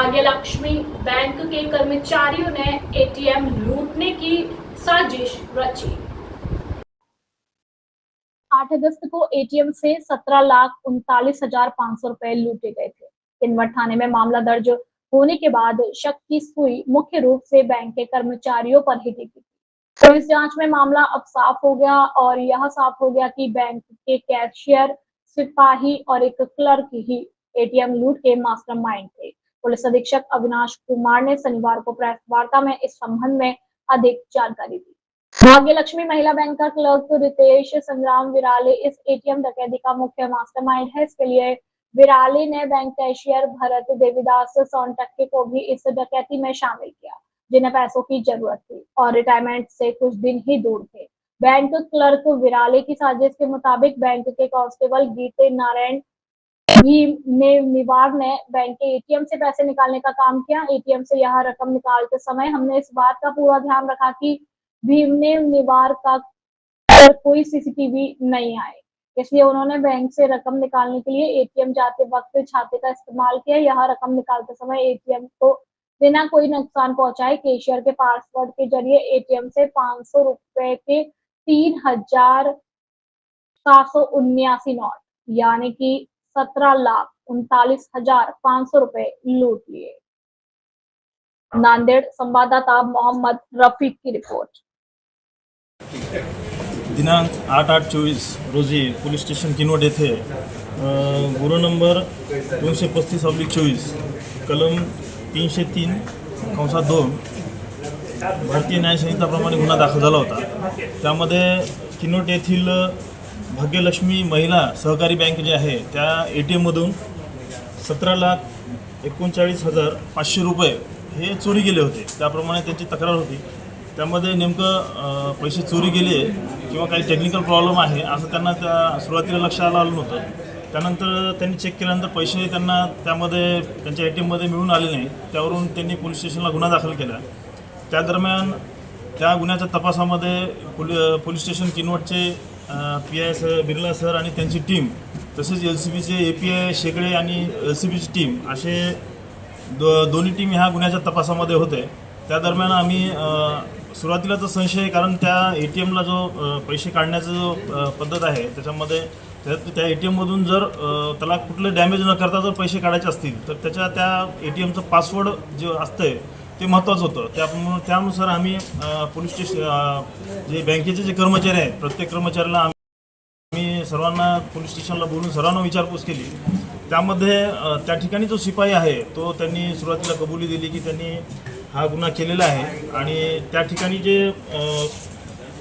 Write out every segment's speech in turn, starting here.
Bhagyalakshmi bank के कर्मचारियों ने ATM लूटने की साजिश रची। 8 अगस्त को एटीएम से 17,39,500 रुपए लूटे गए थे। किनवट थाने में मामला दर्ज होने के बाद शक की सुई मुख्य रूप से बैंक के कर्मचारियों पर ही टिकी थी। तो इस जांच में मामला अब साफ हो गया और यह साफ हो गया कि बैंक के कैशियर, सिपाही और एक क्लर्क ही एटीएम लूट के मास्टरमाइंड थे। पुलिस अधीक्षक अविनाश कुमार ने शनिवार को प्रेस वार्ता में इस संबंध में अधिक जानकारी दी। भाग्यलक्ष्मी महिला बैंक का क्लर्क रितेश संग्राम विराले इस एटीएम डकैती का मुख्य मास्टरमाइंड है। इसके लिए विराले ने बैंक कैशियर भरत देवीदास सोनटक्के को भी इस डकैती में शामिल किया, जिन्हें पैसों की जरूरत थी और रिटायरमेंट से कुछ दिन ही दूर थे। बैंक क्लर्क विराले की साजिश के मुताबिक बैंक के कांस्टेबल गीते नारायण निवार ने बैंक के एटीएम से पैसे निकालने का काम किया। एटीएम से यह रकम निकालते समय हमने इस बात का पूरा ध्यान रखा कि भीमने निवार का कोई सीसीटीवी नहीं आए, इसलिए उन्होंने बैंक से रकम निकालने के लिए एटीएम जाते वक्त छाते का इस्तेमाल किया। यह रकम निकालते समय एटीएम को बिना कोई नुकसान पहुंचाए कैशियर के पासवर्ड के जरिए एटीएम से 500 रुपए के 3,779 नोट यानी कि 17,39,500 रुपए लूट लिए। नांदेड़ संवाददाता मोहम्मद रफीक की रिपोर्ट। दिनांक 8/8/24 रोजी पोलीस स्टेशन किनवट येथे गुन्हा नंबर 235/24 कलम 303(2) भारतीय न्याय संहिताप्रमाणे गुन्हा दाखल झाला होता। त्यामध्ये किनवट येथील भाग्यलक्ष्मी महिला सहकारी बँक जे आहे त्या एटीएममधून 17,39,500 रुपये हे चोरी गेले होते। त्याप्रमाणे त्यांची तक्रार होती। त्यामध्ये नेमकं पैसे चोरी गेले किंवा काही टेक्निकल प्रॉब्लेम आहे असं त्यांना त्या सुरुवातीला लक्षात आलं नव्हतं। त्यानंतर त्यांनी चेक केल्यानंतर पैसे त्यांना त्यामध्ये त्यांच्या एटीएममध्ये मिळून आले नाही। त्यावरून त्यांनी पोलीस स्टेशनला गुन्हा दाखल केला। त्या दरम्यान त्या गुन्ह्याच्या तपासामध्ये पोलीस स्टेशन किनवटचे PI सर बिर्ला सर आणि त्यांची टीम तसेच LCBचे API शेगडे आणि LCBची टीम असे दोन्ही टीम ह्या गुन्ह्याच्या तपासामध्ये होते। त्या दरम्यान आम्ही सुरुवातीला तर संशय, कारण त्या एटीएमला जो पैसे काढण्याचा जो पद्धत आहे त्याच्यामध्ये त्या एटीएममधून जर त्याला कुठलं डॅमेज न करता जर पैसे काढायचे असतील तर त्या एटीएमचं पासवर्ड जे असतं ते महत्त्वाचं होतं। त्यानुसार आम्ही पोलीस स्टेशन जे बँकेचे जे कर्मचारी आहेत प्रत्येक कर्मचाऱ्याला आम्ही सर्वांना पोलीस स्टेशनला बोलून सर्वांना विचारपूस केली। त्यामध्ये त्या ठिकाणी जो शिपाई आहे तो त्यांनी सुरुवातीला कबुली दिली की त्यांनी हा गुन्हा केलेला आहे आणि त्या ठिकाणी जे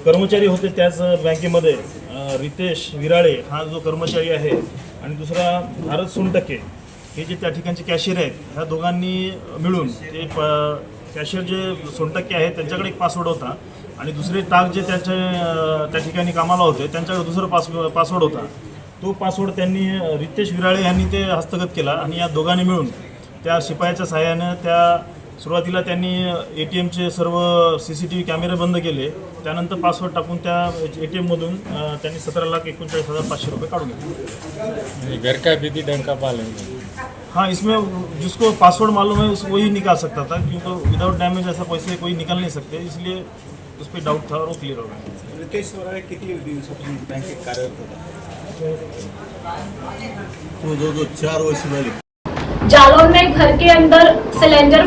कर्मचारी होते त्याच बँकेमध्ये रितेश विराळे हा जो कर्मचारी आहे आणि दुसरा भारत सोनटक्के हे जे त्या ठिकाणचे कॅशियर आहेत, ह्या दोघांनी मिळून ते कॅशियर जे सोनटक्के आहेत त्यांच्याकडे एक पासवर्ड होता आणि दुसरे टाक जे त्या ठिकाणी कामाला होते त्यांच्याकडे दुसरा पासवर्ड होता। तो पासवर्ड त्यांनी रितेश विराळे यांनी ते हस्तगत केला आणि या दोघांनी मिळून त्या शिपायाच्या सहाय्याने सुरुवातीला त्यांनी एटीएमचे सर्व CCTV कॅमेरे बंद केले। त्यानंतर पासवर्ड टाकून त्या एटीएममधून त्यांनी 17,39,500 रुपये काढून घेतले। घर का भी डंका पालेंगे। हाँ, इसमें जिसको पासवर्ड मालूम है वही निकाल सकता था, क्योंकि विदाउट डैमेज ऐसा पैसे कोई निकाल नहीं सकते, इसलिए उस पर डाउट था और वो क्लियर हो गया। रितेश वराळे किती दिवसापासून बँकेत कार्यरत होता? तो जो 4 वर्ष झाले। जालौन में घर के अंदर सिलेंडर